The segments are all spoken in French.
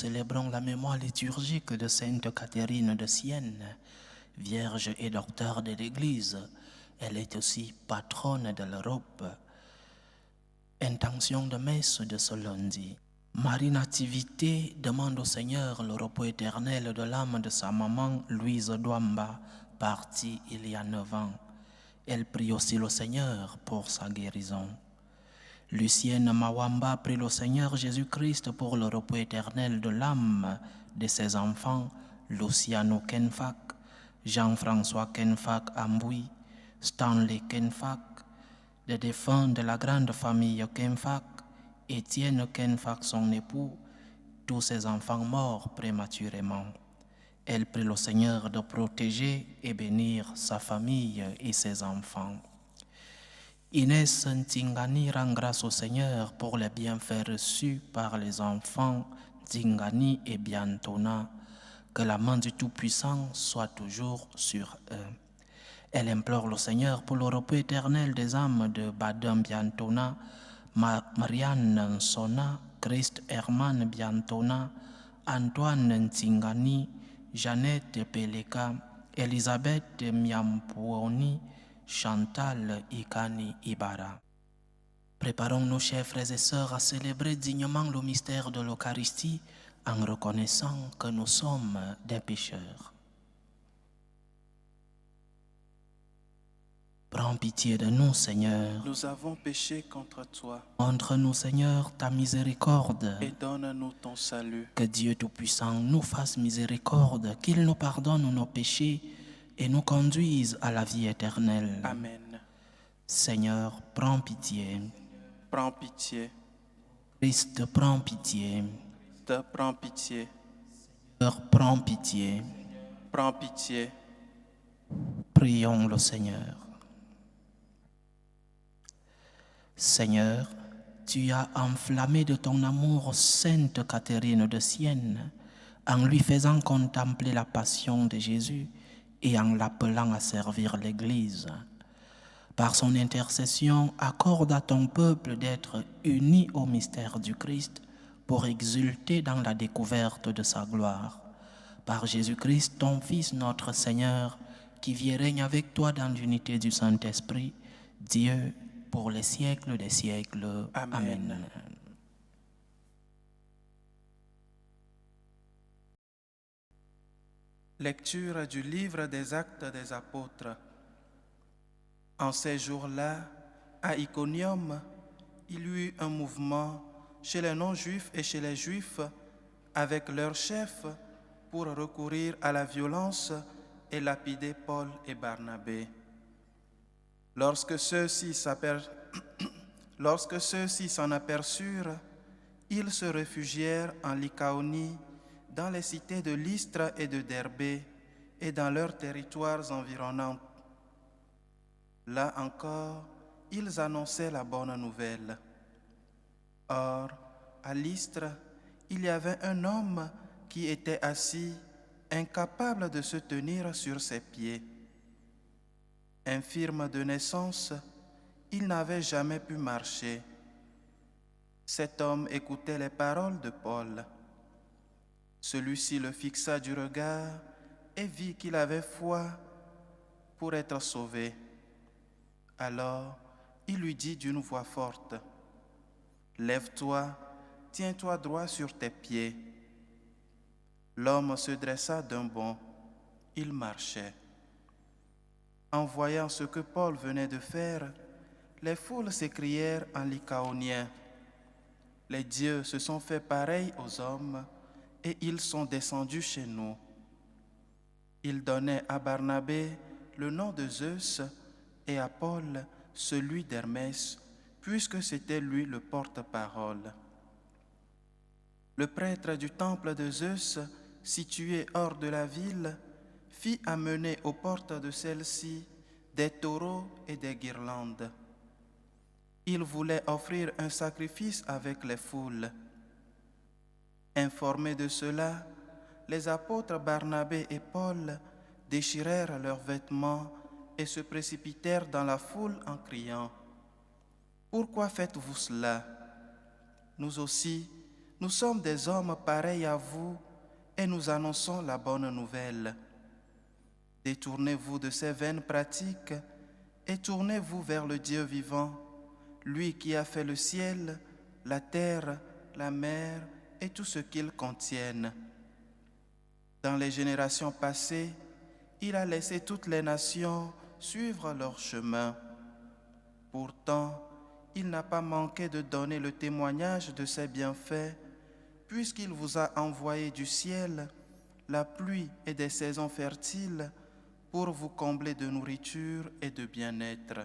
célébrons la mémoire liturgique de Sainte Catherine de Sienne, vierge et docteur de l'Église. Elle est aussi patronne de l'Europe. Intention de messe de ce lundi. Marie Nativité demande au Seigneur le repos éternel de l'âme de sa maman Louise Douamba, partie il y a 9 ans. Elle prie aussi le Seigneur pour sa guérison. Lucienne Mawamba prie le Seigneur Jésus-Christ pour le repos éternel de l'âme de ses enfants Luciano Kenfak, Jean-François Kenfak Amboui, Stanley Kenfak, des défunts de la grande famille Kenfak, Étienne Kenfak son époux, tous ses enfants morts prématurément. Elle prie le Seigneur de protéger et bénir sa famille et ses enfants. Inès Ntingani rend grâce au Seigneur pour les bienfaits reçus par les enfants Ntingani et Biantona. Que la main du Tout-Puissant soit toujours sur eux. Elle implore le Seigneur pour le repos éternel des âmes de Badin Biantona, Marianne Nsona, Christ Herman Biantona, Antoine Ntingani, Jeannette Peleka, Elisabeth Miampuoni, Chantal Ikani Ibara. Préparons-nous, chers frères et sœurs, à célébrer dignement le mystère de l'Eucharistie en reconnaissant que nous sommes des pécheurs. Prends pitié de nous, Seigneur. Nous avons péché contre toi. Montre-nous, Seigneur, ta miséricorde. Et donne-nous ton salut. Que Dieu Tout-Puissant nous fasse miséricorde, qu'il nous pardonne nos péchés et nous conduise à la vie éternelle. Amen. Seigneur, prends pitié. Prends pitié. Christ, prends pitié. Te prends pitié. Seigneur, prends pitié. Prends pitié. Prions le Seigneur. Seigneur, tu as enflammé de ton amour Sainte Catherine de Sienne en lui faisant contempler la passion de Jésus et en l'appelant à servir l'Église. Par son intercession, accorde à ton peuple d'être uni au mystère du Christ pour exulter dans la découverte de sa gloire. Par Jésus-Christ, ton Fils, notre Seigneur, qui vit et règne avec toi dans l'unité du Saint-Esprit, Dieu, pour les siècles des siècles. Amen. Amen. Lecture du livre des Actes des Apôtres. En ces jours-là, à Iconium, il y eut un mouvement chez les non-juifs et chez les juifs avec leurs chefs pour recourir à la violence et lapider Paul et Barnabé. Lorsque ceux-ci s'en aperçurent, ils se réfugièrent en Lycaonie, dans les cités de Lystre et de Derbé et dans leurs territoires environnants. Là encore, ils annonçaient la bonne nouvelle. Or, à Lystre, il y avait un homme qui était assis, incapable de se tenir sur ses pieds. Infirme de naissance, il n'avait jamais pu marcher. Cet homme écoutait les paroles de Paul. Celui-ci le fixa du regard et vit qu'il avait foi pour être sauvé. Alors, il lui dit d'une voix forte, « Lève-toi, tiens-toi droit sur tes pieds. » L'homme se dressa d'un bond, il marchait. En voyant ce que Paul venait de faire, les foules s'écrièrent en lycaonien, « Les dieux se sont fait pareils aux hommes, et ils sont descendus chez nous. » Ils donnaient à Barnabé le nom de Zeus et à Paul celui d'Hermès, puisque c'était lui le porte-parole. Le prêtre du temple de Zeus, situé hors de la ville, fit amener aux portes de celle-ci des taureaux et des guirlandes. Il voulait offrir un sacrifice avec les foules. Informés de cela, les apôtres Barnabé et Paul déchirèrent leurs vêtements et se précipitèrent dans la foule en criant, « Pourquoi faites-vous cela? Nous aussi, nous sommes des hommes pareils à vous et nous annonçons la bonne nouvelle. Détournez-vous de ces vaines pratiques et tournez-vous vers le Dieu vivant, lui qui a fait le ciel, la terre, la mer et tout ce qu'ils contiennent. Dans les générations passées, il a laissé toutes les nations suivre leur chemin. Pourtant, il n'a pas manqué de donner le témoignage de ses bienfaits, puisqu'il vous a envoyé du ciel la pluie et des saisons fertiles pour vous combler de nourriture et de bien-être.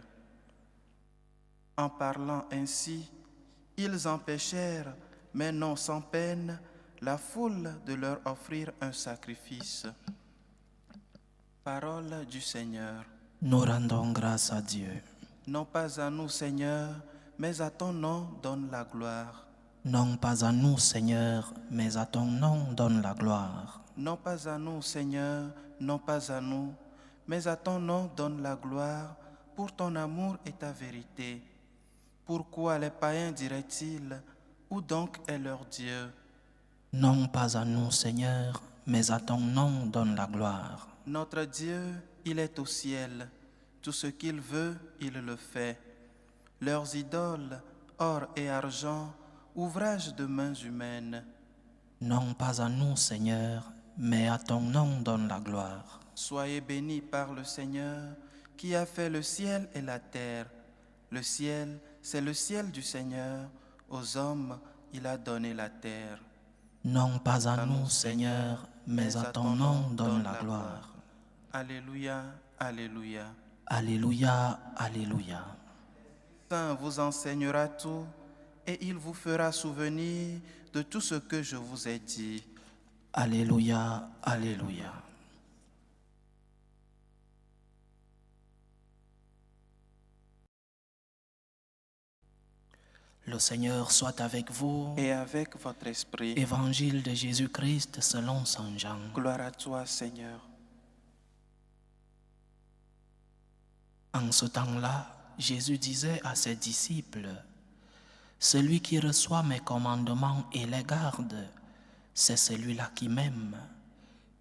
En parlant ainsi, ils empêchèrent, mais non sans peine, la foule de leur offrir un sacrifice. Parole du Seigneur. Nous rendons grâce à Dieu. Non pas à nous, Seigneur, mais à ton nom donne la gloire. Non pas à nous, Seigneur, mais à ton nom donne la gloire. Non pas à nous, Seigneur, non pas à nous, mais à ton nom donne la gloire pour ton amour et ta vérité. Pourquoi les païens diraient-ils, où donc est leur Dieu? Non pas à nous, Seigneur, mais à ton nom donne la gloire. Notre Dieu, il est au ciel. Tout ce qu'il veut, il le fait. Leurs idoles, or et argent, ouvrage de mains humaines. Non pas à nous, Seigneur, mais à ton nom donne la gloire. Soyez bénis par le Seigneur, qui a fait le ciel et la terre. Le ciel, c'est le ciel du Seigneur. Aux hommes, il a donné la terre. Non pas à nous, Seigneur, mais à ton nom donne la gloire. Alléluia, alléluia. Alléluia, alléluia. Saint vous enseignera tout et il vous fera souvenir de tout ce que je vous ai dit. Alléluia, alléluia. Le Seigneur soit avec vous. Et avec votre esprit. Évangile de Jésus-Christ selon saint Jean. Gloire à toi, Seigneur. En ce temps-là, Jésus disait à ses disciples, « Celui qui reçoit mes commandements et les garde, c'est celui-là qui m'aime.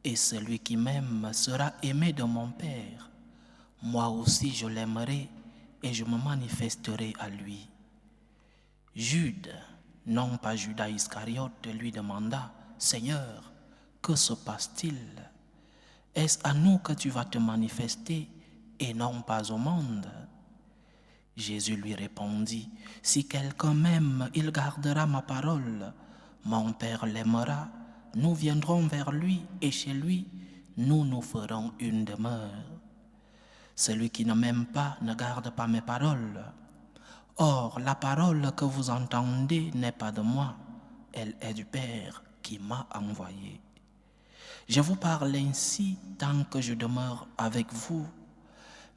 Et celui qui m'aime sera aimé de mon Père. Moi aussi je l'aimerai et je me manifesterai à lui. » Jude, non pas Judas Iscariote, lui demanda, « Seigneur, que se passe-t-il? Est-ce à nous que tu vas te manifester et non pas au monde? » Jésus lui répondit, « Si quelqu'un m'aime, il gardera ma parole. Mon Père l'aimera, nous viendrons vers lui et chez lui, nous nous ferons une demeure. Celui qui ne m'aime pas ne garde pas mes paroles. Or, la parole que vous entendez n'est pas de moi, elle est du Père qui m'a envoyé. Je vous parle ainsi tant que je demeure avec vous,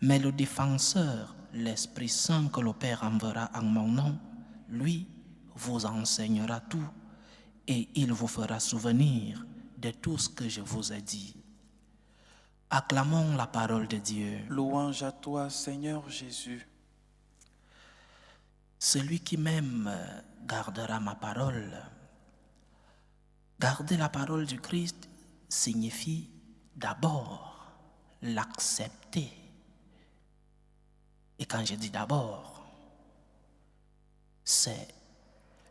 mais le défenseur, l'Esprit Saint que le Père enverra en mon nom, lui vous enseignera tout et il vous fera souvenir de tout ce que je vous ai dit. Acclamons la parole de Dieu. Louange à toi, Seigneur Jésus. Celui qui m'aime gardera ma parole. Garder la parole du Christ signifie d'abord l'accepter. Et quand je dis d'abord, c'est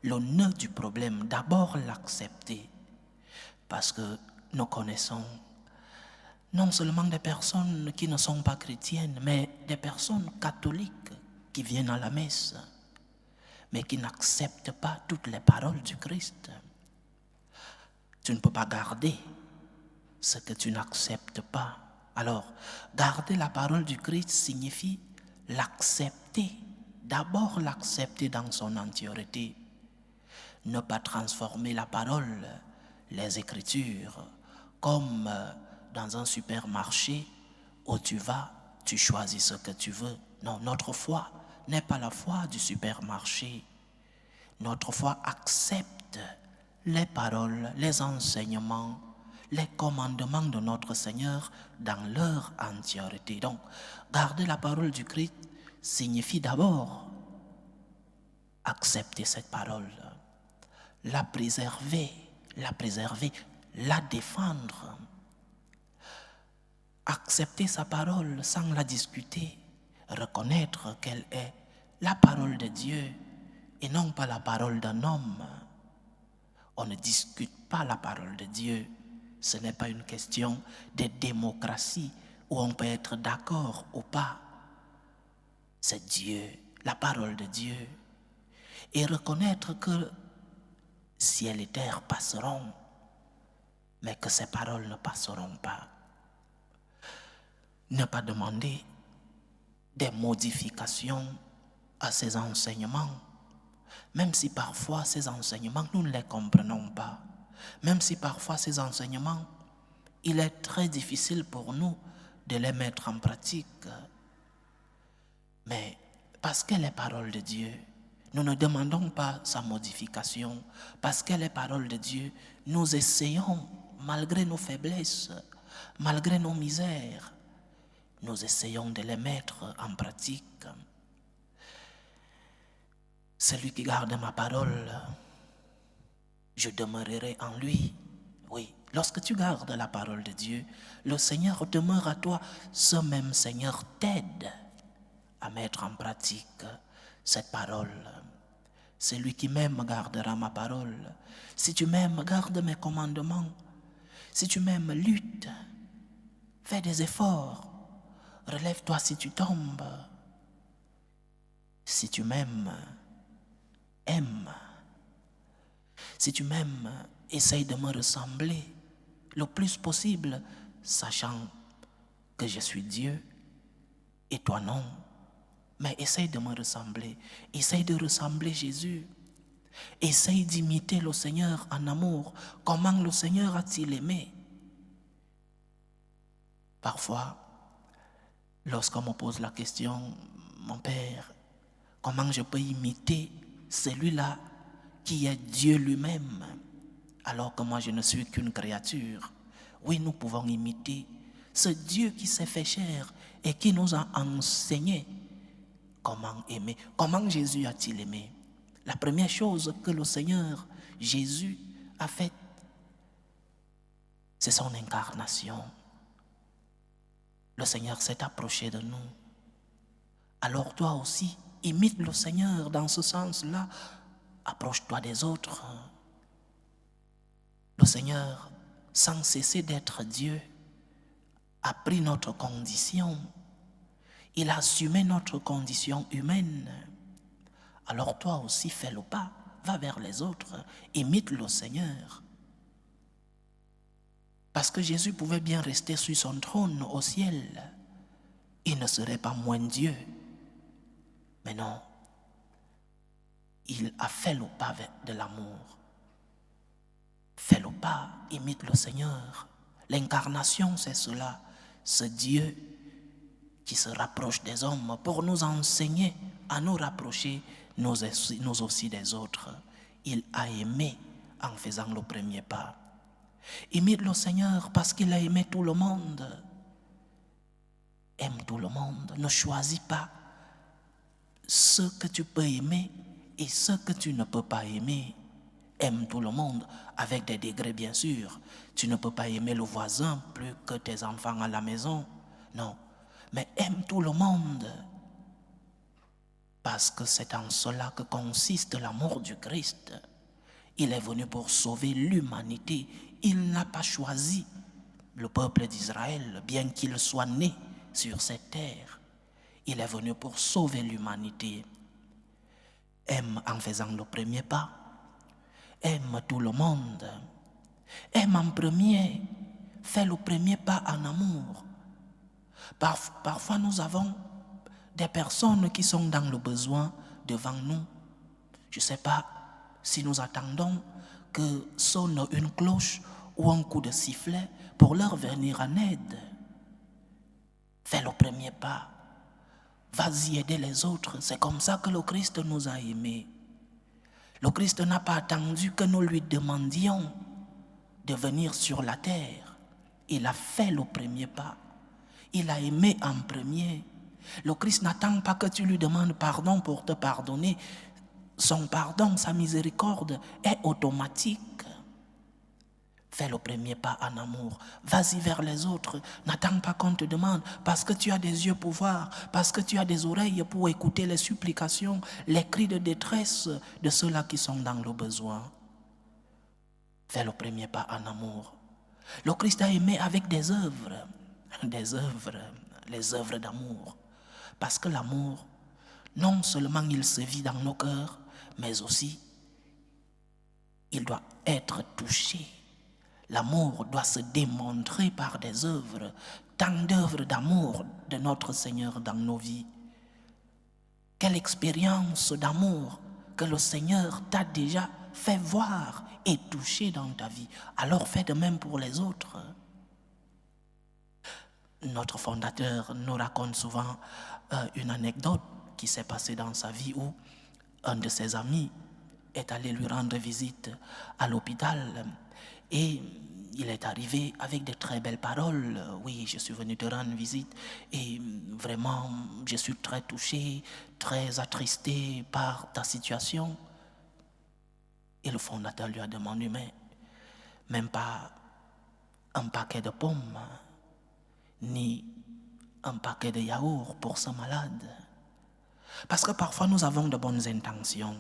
le nœud du problème, d'abord l'accepter. Parce que nous connaissons non seulement des personnes qui ne sont pas chrétiennes, mais des personnes catholiques qui viennent à la messe, mais qui n'acceptent pas toutes les paroles du Christ. Tu ne peux pas garder ce que tu n'acceptes pas. Alors, garder la parole du Christ signifie l'accepter, d'abord l'accepter dans son entièreté. Ne pas transformer la parole, les Écritures, comme dans un supermarché où tu vas, tu choisis ce que tu veux. Non, notre foi n'est pas la foi du supermarché. Notre foi accepte les paroles, les enseignements, les commandements de notre Seigneur dans leur entièreté. Donc, garder la parole du Christ signifie d'abord accepter cette parole. la préserver, la défendre. Accepter sa parole sans la discuter, reconnaître qu'elle est la parole de Dieu et non pas la parole d'un homme. On ne discute pas la parole de Dieu. Ce n'est pas une question de démocratie où on peut être d'accord ou pas. C'est Dieu, la parole de Dieu. Et reconnaître que ciel et terre passeront, mais que ces paroles ne passeront pas. Ne pas demander des modifications à ces enseignements, même si parfois ces enseignements, nous ne les comprenons pas. Même si parfois ces enseignements, il est très difficile pour nous de les mettre en pratique. Mais parce qu'elle est parole de Dieu, nous ne demandons pas sa modification. Parce qu'elle est parole de Dieu, nous essayons, malgré nos faiblesses, malgré nos misères, nous essayons de les mettre en pratique. Celui qui garde ma parole, je demeurerai en lui. Oui, lorsque tu gardes la parole de Dieu, le Seigneur demeure à toi. Ce même Seigneur t'aide à mettre en pratique cette parole. Celui qui m'aime gardera ma parole. Si tu m'aimes, garde mes commandements. Si tu m'aimes, lutte. Fais des efforts. Relève-toi si tu tombes. Si tu m'aimes, aime. Si tu m'aimes, essaye de me ressembler le plus possible, sachant que je suis Dieu et toi non. Mais essaye de me ressembler. Essaye de ressembler Jésus. Essaye d'imiter le Seigneur en amour. Comment le Seigneur a-t-il aimé? Parfois, lorsqu'on me pose la question, mon Père, comment je peux imiter celui-là qui est Dieu lui-même, alors que moi je ne suis qu'une créature? Oui, nous pouvons imiter ce Dieu qui s'est fait chair et qui nous a enseigné comment aimer. Comment Jésus a-t-il aimé? La première chose que le Seigneur Jésus a faite, c'est son incarnation. Le Seigneur s'est approché de nous. Alors toi aussi, imite le Seigneur dans ce sens-là. Approche-toi des autres. Le Seigneur, sans cesser d'être Dieu, a pris notre condition. Il a assumé notre condition humaine. Alors toi aussi, fais le pas. Va vers les autres. Imite le Seigneur. Parce que Jésus pouvait bien rester sur son trône au ciel. Il ne serait pas moins Dieu. Mais non. Il a fait le pas de l'amour. Fais le pas, imite le Seigneur. L'incarnation, c'est cela. Ce Dieu qui se rapproche des hommes pour nous enseigner à nous rapprocher, nous aussi des autres. Il a aimé en faisant le premier pas. Imite le Seigneur parce qu'il a aimé tout le monde. Aime tout le monde. Ne choisis pas ce que tu peux aimer et ce que tu ne peux pas aimer. Aime tout le monde, avec des degrés bien sûr. Tu ne peux pas aimer le voisin plus que tes enfants à la maison. Non, mais aime tout le monde. Parce que c'est en cela que consiste l'amour du Christ. Il est venu pour sauver l'humanité. Il n'a pas choisi le peuple d'Israël, bien qu'il soit né sur cette terre. Il est venu pour sauver l'humanité. Aime en faisant le premier pas. Aime tout le monde. Aime en premier. Fais le premier pas en amour. Parfois nous avons des personnes qui sont dans le besoin devant nous. Je ne sais pas si nous attendons que sonne une cloche ou un coup de sifflet pour leur venir en aide. Fais le premier pas. Vas-y aider les autres. C'est comme ça que le Christ nous a aimés. Le Christ n'a pas attendu que nous lui demandions de venir sur la terre. Il a fait le premier pas. Il a aimé en premier. Le Christ n'attend pas que tu lui demandes pardon pour te pardonner. Son pardon, sa miséricorde est automatique. Fais le premier pas en amour. Vas-y vers les autres. N'attends pas qu'on te demande, parce que tu as des yeux pour voir, parce que tu as des oreilles pour écouter les supplications, les cris de détresse de ceux-là qui sont dans le besoin. Fais le premier pas en amour. Le Christ a aimé avec des œuvres, les œuvres d'amour. Parce que l'amour, non seulement il se vit dans nos cœurs, mais aussi il doit être touché. L'amour doit se démontrer par des œuvres, tant d'œuvres d'amour de notre Seigneur dans nos vies. Quelle expérience d'amour que le Seigneur t'a déjà fait voir et toucher dans ta vie. Alors fais de même pour les autres. Notre fondateur nous raconte souvent une anecdote qui s'est passée dans sa vie où un de ses amis est allé lui rendre visite à l'hôpital et il est arrivé avec de très belles paroles. Oui, je suis venu te rendre visite et vraiment, je suis très touché, très attristé par ta situation. Et le fondateur lui a demandé, mais même pas un paquet de pommes, ni un paquet de yaourts pour ce malade. Parce que parfois nous avons de bonnes intentions.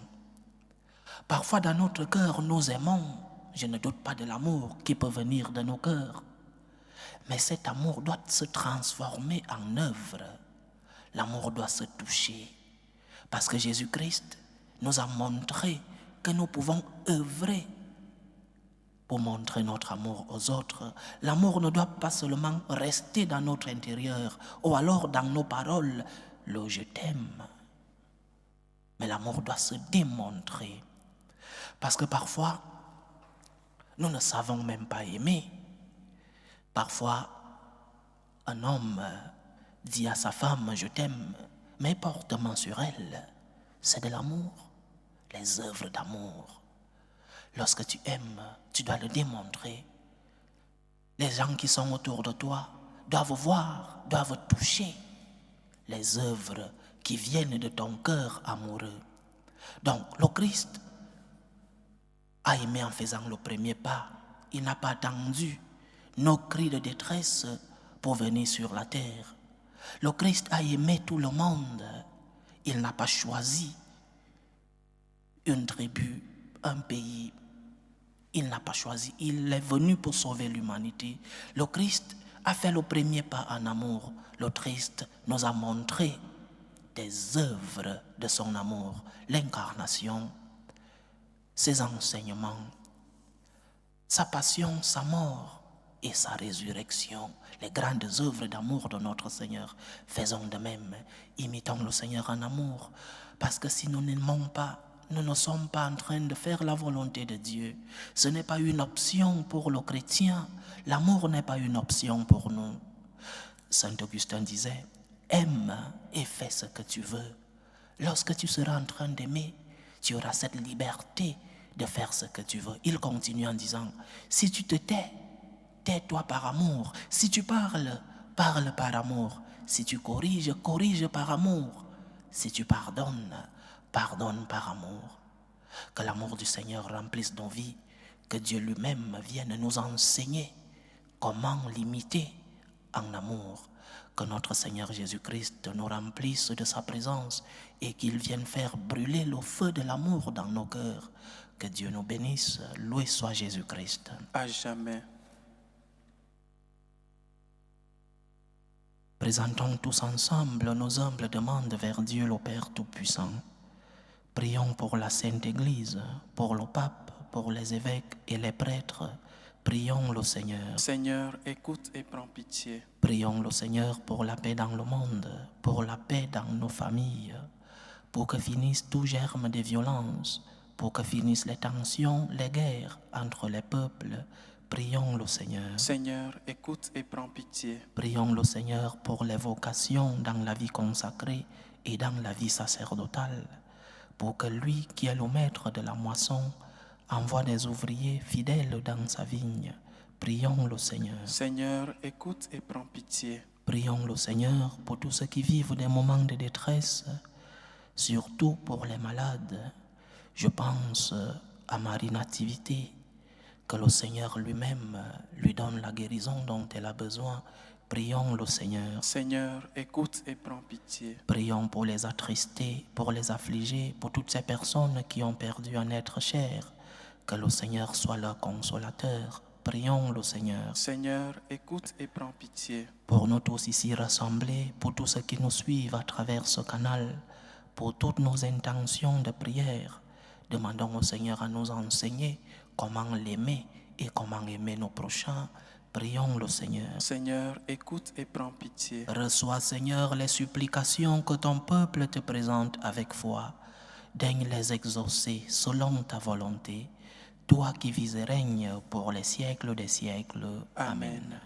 Parfois dans notre cœur nous aimons. Je ne doute pas de l'amour qui peut venir de nos cœurs. Mais cet amour doit se transformer en œuvre. L'amour doit se toucher. Parce que Jésus-Christ nous a montré que nous pouvons œuvrer pour montrer notre amour aux autres. L'amour ne doit pas seulement rester dans notre intérieur ou alors dans nos paroles, le « je t'aime ». Mais l'amour doit se démontrer. Parce que parfois, nous ne savons même pas aimer. Parfois, un homme dit à sa femme « je t'aime », mais portement sur elle, c'est de l'amour, les œuvres d'amour. Lorsque tu aimes, tu dois le démontrer. Les gens qui sont autour de toi doivent voir, doivent toucher les œuvres qui viennent de ton cœur amoureux. Donc, le Christ a aimé en faisant le premier pas. Il n'a pas attendu nos cris de détresse pour venir sur la terre. Le Christ a aimé tout le monde. Il n'a pas choisi une tribu, un pays. Il n'a pas choisi. Il est venu pour sauver l'humanité. Le Christ a fait le premier pas en amour. Le Christ nous a montré des œuvres de son amour, l'incarnation, ses enseignements, sa passion, sa mort et sa résurrection, les grandes œuvres d'amour de notre Seigneur. Faisons de même, imitons le Seigneur en amour, parce que si nous n'aimons pas, nous ne sommes pas en train de faire la volonté de Dieu. Ce n'est pas une option pour le chrétien. L'amour n'est pas une option pour nous. Saint Augustin disait, aime et fais ce que tu veux. Lorsque tu seras en train d'aimer, tu auras cette liberté de faire ce que tu veux. Il continue en disant, si tu te tais, tais-toi par amour. Si tu parles, parle par amour. Si tu corriges, corrige par amour. Si tu pardonnes, pardonne par amour. Que l'amour du Seigneur remplisse nos vies, que Dieu lui-même vienne nous enseigner comment l'imiter en amour. Que notre Seigneur Jésus-Christ nous remplisse de sa présence et qu'il vienne faire brûler le feu de l'amour dans nos cœurs. Que Dieu nous bénisse. Loué soit Jésus-Christ. À jamais. Présentons tous ensemble nos humbles demandes vers Dieu le Père Tout-Puissant. Prions pour la Sainte Église, pour le pape, pour les évêques et les prêtres. Prions le Seigneur. Seigneur, écoute et prends pitié. Prions le Seigneur pour la paix dans le monde, pour la paix dans nos familles, pour que finisse tout germe de violence, pour que finissent les tensions, les guerres entre les peuples. Prions le Seigneur. Seigneur, écoute et prends pitié. Prions le Seigneur pour les vocations dans la vie consacrée et dans la vie sacerdotale, pour que lui qui est le maître de la moisson envoie des ouvriers fidèles dans sa vigne. Prions le Seigneur. Seigneur, écoute et prends pitié. Prions le Seigneur pour tous ceux qui vivent des moments de détresse, surtout pour les malades. Je pense à Marie Nativité, que le Seigneur lui-même lui donne la guérison dont elle a besoin. Prions le Seigneur. Seigneur, écoute et prends pitié. Prions pour les attristés, pour les affligés, pour toutes ces personnes qui ont perdu un être cher. Que le Seigneur soit leur consolateur. Prions le Seigneur. Seigneur, écoute et prends pitié. Pour nous tous ici rassemblés, pour tous ceux qui nous suivent à travers ce canal, pour toutes nos intentions de prière, demandons au Seigneur à nous enseigner comment l'aimer et comment aimer nos prochains. Prions le Seigneur. Seigneur, écoute et prends pitié. Reçois, Seigneur, les supplications que ton peuple te présente avec foi. Daigne les exaucer selon ta volonté, toi qui vis et règnes pour les siècles des siècles. Amen.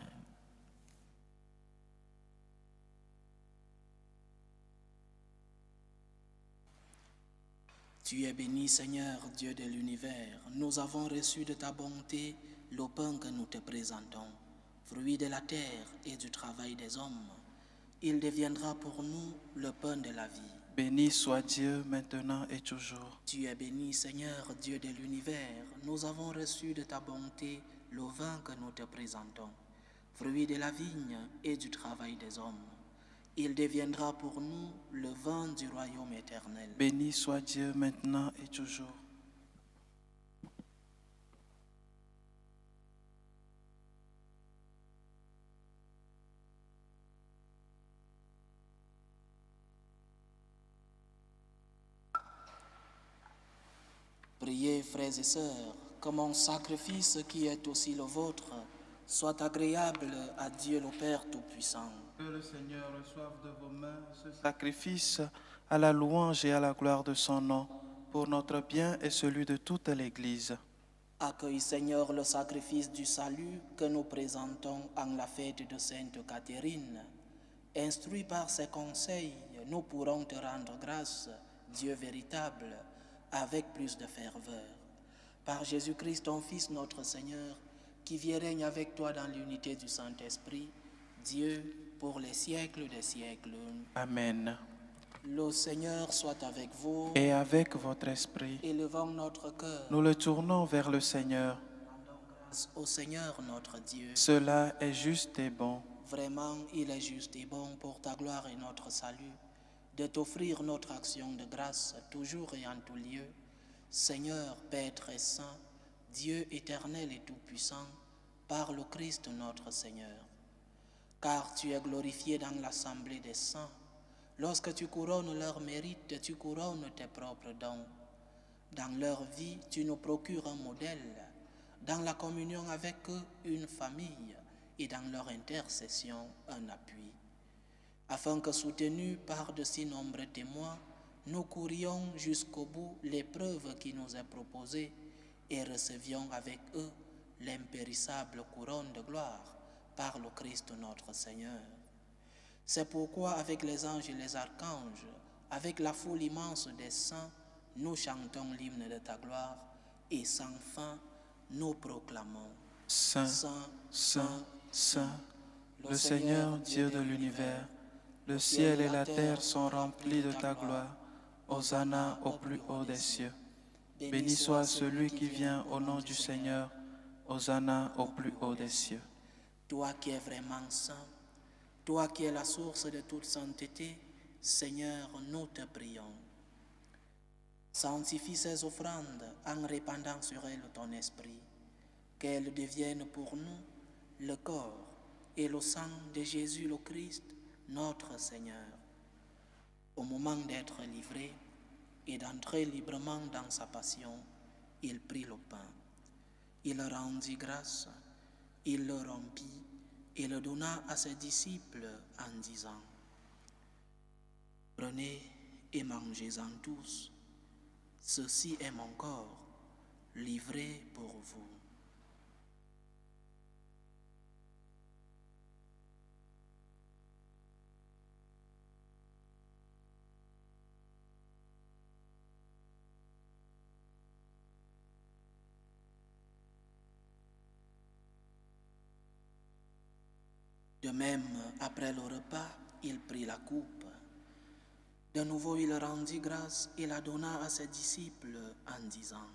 Tu es béni, Seigneur, Dieu de l'univers. Nous avons reçu de ta bonté le pain que nous te présentons, fruit de la terre et du travail des hommes. Il deviendra pour nous le pain de la vie. Béni soit Dieu maintenant et toujours. Tu es béni, Seigneur, Dieu de l'univers. Nous avons reçu de ta bonté le vin que nous te présentons, fruit de la vigne et du travail des hommes. Il deviendra pour nous le vin du royaume éternel. Béni soit Dieu maintenant et toujours. Priez, frères et sœurs, que mon sacrifice qui est aussi le vôtre soit agréable à Dieu le Père Tout-Puissant. Que le Seigneur reçoive de vos mains ce sacrifice à la louange et à la gloire de son nom, pour notre bien et celui de toute l'Église. Accueille, Seigneur, le sacrifice du salut que nous présentons en la fête de Sainte Catherine. Instruits par ses conseils, nous pourrons te rendre grâce, Dieu véritable, avec plus de ferveur. Par Jésus-Christ, ton Fils, notre Seigneur, qui vit et règne avec toi dans l'unité du Saint-Esprit, Dieu, pour les siècles des siècles. Amen. Le Seigneur soit avec vous. Et avec votre esprit, Élevons notre cœur. nous le tournons vers le Seigneur. Rendons grâce au Seigneur notre Dieu. Cela est juste et bon. Vraiment, il est juste et bon pour ta gloire et notre salut, de t'offrir notre action de grâce toujours et en tout lieu. Seigneur, Père très saint, Dieu éternel et tout-puissant, par le Christ notre Seigneur. Car tu es glorifié dans l'assemblée des saints. Lorsque tu couronnes leurs mérites, tu couronnes tes propres dons. Dans leur vie, tu nous procures un modèle. Dans la communion avec eux, une famille. Et dans leur intercession, un appui. Afin que, soutenus par de si nombreux témoins, nous courions jusqu'au bout l'épreuve qui nous est proposée et recevions avec eux l'impérissable couronne de gloire par le Christ notre Seigneur. C'est pourquoi, avec les anges et les archanges, avec la foule immense des saints, nous chantons l'hymne de ta gloire et sans fin, nous proclamons. Saint, Saint, Saint, le Seigneur Dieu de l'univers, le ciel et la terre sont remplis de ta gloire. Hosanna au plus haut des cieux. Béni soit celui qui vient au nom du Seigneur. Hosanna au plus haut des cieux. Toi qui es vraiment saint, toi qui es la source de toute sainteté, Seigneur, nous te prions. Sanctifie ces offrandes en répandant sur elles ton esprit, qu'elles deviennent pour nous le corps et le sang de Jésus le Christ, notre Seigneur. Au moment d'être livré et d'entrer librement dans sa passion, il prit le pain. Il rendit grâce, il le rompit et le donna à ses disciples en disant : Prenez et mangez-en tous. Ceci est mon corps, livré pour vous. De même, après le repas, il prit la coupe. De nouveau, il rendit grâce et la donna à ses disciples en disant,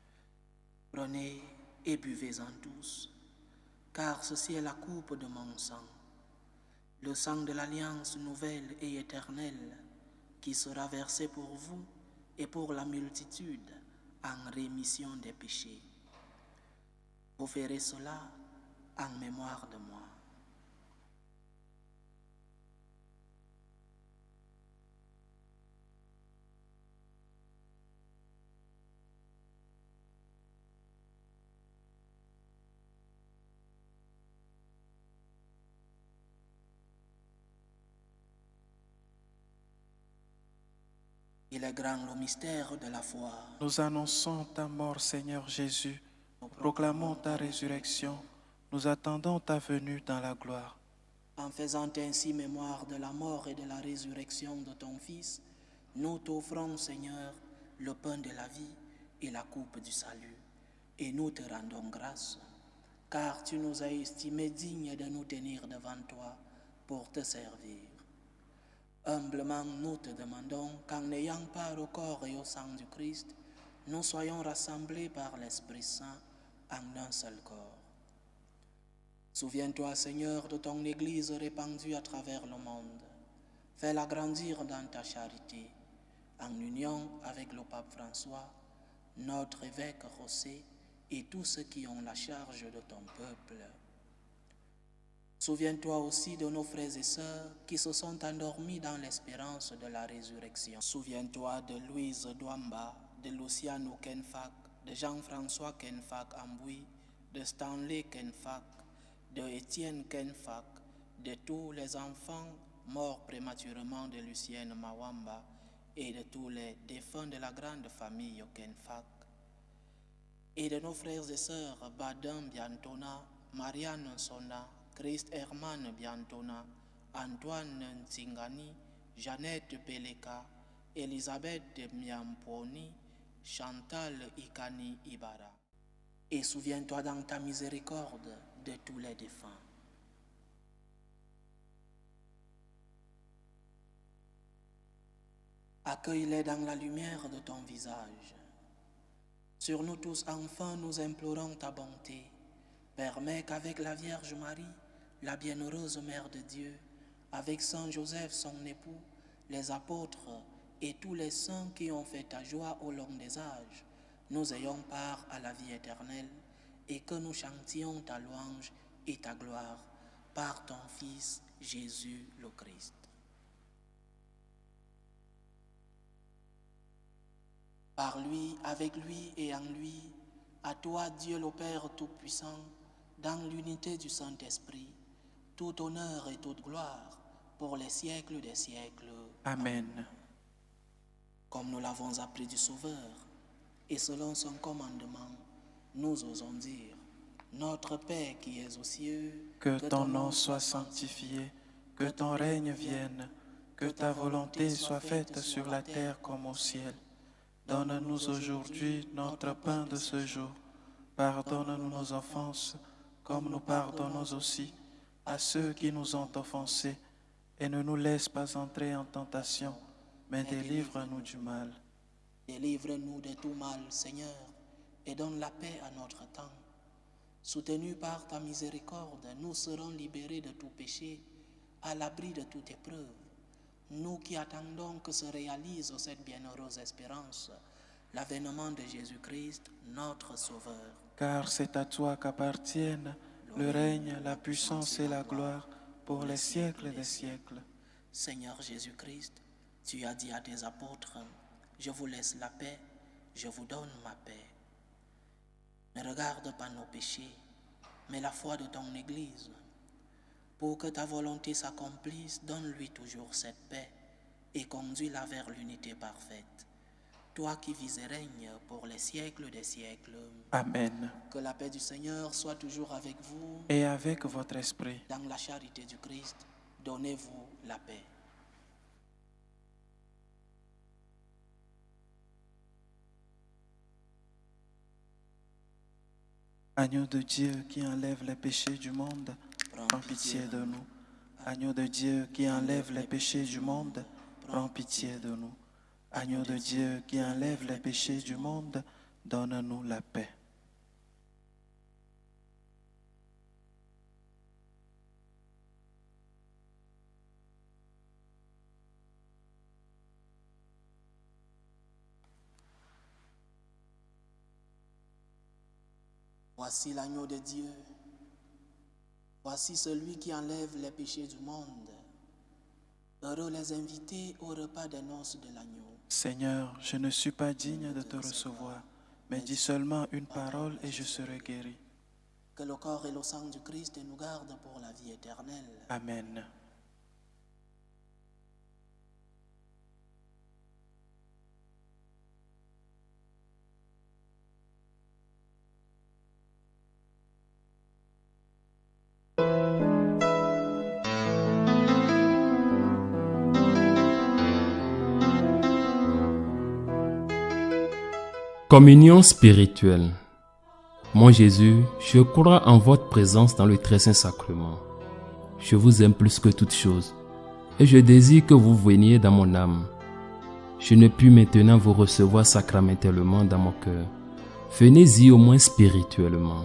« Prenez et buvez-en tous, car ceci est la coupe de mon sang, le sang de l'alliance nouvelle et éternelle, qui sera versé pour vous et pour la multitude en rémission des péchés. Vous ferez cela en mémoire de moi. » Il est grand le mystère de la foi. Nous annonçons ta mort, Seigneur Jésus. Nous proclamons ta résurrection. Nous attendons ta venue dans la gloire. En faisant ainsi mémoire de la mort et de la résurrection de ton Fils, nous t'offrons, Seigneur, le pain de la vie et la coupe du salut. Et nous te rendons grâce, car tu nous as estimés dignes de nous tenir devant toi pour te servir. Humblement, nous te demandons qu'en n'ayant part au corps et au sang du Christ, nous soyons rassemblés par l'Esprit Saint en un seul corps. Souviens-toi, Seigneur, de ton Église répandue à travers le monde. Fais-la grandir dans ta charité, en union avec le pape François, notre évêque José et tous ceux qui ont la charge de ton peuple. Souviens-toi aussi de nos frères et sœurs qui se sont endormis dans l'espérance de la résurrection. Souviens-toi de Louise Douamba, de Luciano Kenfak, de Jean-François Kenfak Amboui, de Stanley Kenfak, de Étienne Kenfak, de tous les enfants morts prématurément de Lucienne Mawamba et de tous les défunts de la grande famille Kenfak, et de nos frères et sœurs Badin Biantona, Marianne Sona, Christ Herman Biantona, Antoine Ntsingani, Jeannette Peleka, Elisabeth Miamponi, Chantal Ikani Ibara. Et souviens-toi dans ta miséricorde de tous les défunts. Accueille-les dans la lumière de ton visage. Sur nous tous, enfin, nous implorons ta bonté. Permets qu'avec la Vierge Marie, la bienheureuse Mère de Dieu, avec Saint Joseph, son époux, les apôtres et tous les saints qui ont fait ta joie au long des âges, nous ayons part à la vie éternelle et que nous chantions ta louange et ta gloire par ton Fils Jésus le Christ. Par lui, avec lui et en lui, à toi Dieu le Père Tout-Puissant, dans l'unité du Saint-Esprit, tout honneur et toute gloire pour les siècles des siècles. Amen. Comme nous l'avons appris du Sauveur, et selon son commandement, nous osons dire, notre Père qui es aux cieux, que ton nom soit sanctifié, que ton règne vienne, que ta volonté soit faite sur la terre comme au ciel. Donne-nous aujourd'hui notre pain de ce jour. Pardonne-nous nos offenses, comme nous pardonnons aussi à ceux qui nous ont offensés. Et ne nous laisse pas entrer en tentation, mais délivre-nous du mal. Délivre-nous de tout mal, Seigneur, et donne la paix à notre temps. Soutenus par ta miséricorde, nous serons libérés de tout péché, à l'abri de toute épreuve. Nous qui attendons que se réalise cette bienheureuse espérance, l'avènement de Jésus-Christ, notre Sauveur. Car c'est à toi qu'appartiennent le règne, la puissance et la gloire pour les siècles des siècles. Seigneur Jésus-Christ, tu as dit à tes apôtres, « Je vous laisse la paix, je vous donne ma paix. » Ne regarde pas nos péchés, mais la foi de ton Église. Pour que ta volonté s'accomplisse, donne-lui toujours cette paix et conduis-la vers l'unité parfaite. Toi qui vis et règnes pour les siècles des siècles. Amen. Que la paix du Seigneur soit toujours avec vous. Et avec votre esprit. Dans la charité du Christ, donnez-vous la paix. Agneau de Dieu qui enlève les péchés du monde, prends pitié de nous. Agneau de Dieu qui enlève les péchés du monde, prends pitié de nous. Agneau de Dieu qui enlève les péchés du monde, donne-nous la paix. Voici l'agneau de Dieu. Voici celui qui enlève les péchés du monde. Heureux les invités au repas des noces de l'agneau. Seigneur, je ne suis pas digne de te recevoir, mais dis seulement une parole et je serai guéri. Que le corps et le sang du Christ nous gardent pour la vie éternelle. Amen. Communion spirituelle. Mon Jésus, je crois en votre présence dans le très saint sacrement. Je vous aime plus que toute chose et je désire que vous veniez dans mon âme. Je ne puis maintenant vous recevoir sacramentellement dans mon cœur. Venez-y au moins spirituellement.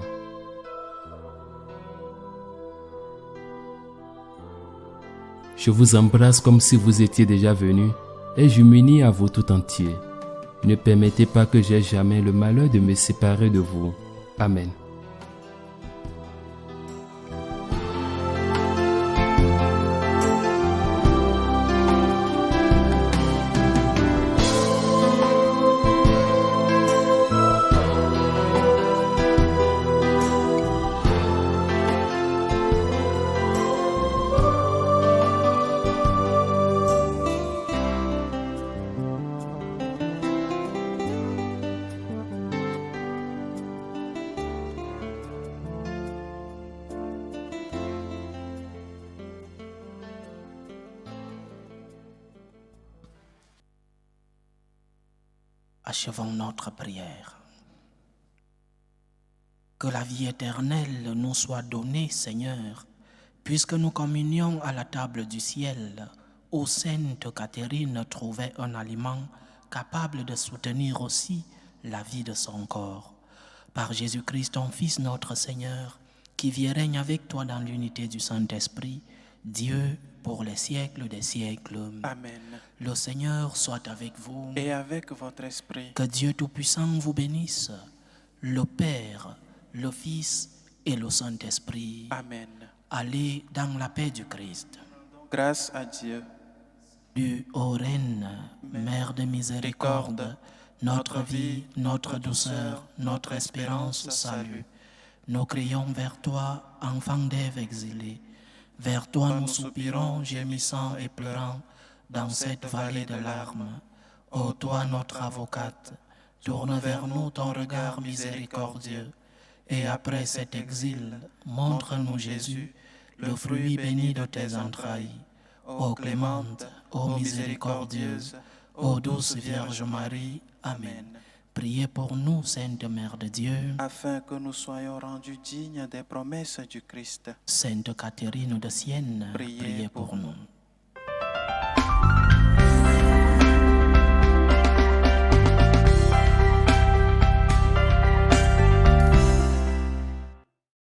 Je vous embrasse comme si vous étiez déjà venu et je m'unis à vous tout entier. Ne permettez pas que j'aie jamais le malheur de me séparer de vous. Amen. Achevons notre prière. Que la vie éternelle nous soit donnée, Seigneur, puisque nous communions à la table du ciel, où Sainte Catherine trouvait un aliment capable de soutenir aussi la vie de son corps. Par Jésus-Christ, ton Fils, notre Seigneur, qui vit et règne avec toi dans l'unité du Saint-Esprit, Dieu, pour les siècles des siècles. Amen. Le Seigneur soit avec vous. Et avec votre esprit. Que Dieu Tout-Puissant vous bénisse, le Père, le Fils et le Saint-Esprit. Amen. Allez dans la paix du Christ. Grâce à Dieu. Du ô Reine, Mère de miséricorde, notre vie, notre douceur, notre espérance, salut. Nous crions vers toi, enfant d'Ève exilée. Vers toi nous soupirons, gémissant et pleurant, dans cette vallée de larmes. Ô toi notre avocate, tourne vers nous ton regard miséricordieux, et après cet exil, montre-nous Jésus, le fruit béni de tes entrailles. Ô clémente, ô miséricordieuse, ô douce Vierge Marie, Amen. Priez pour nous, Sainte Mère de Dieu, afin que nous soyons rendus dignes des promesses du Christ. Sainte Catherine de Sienne, priez pour nous.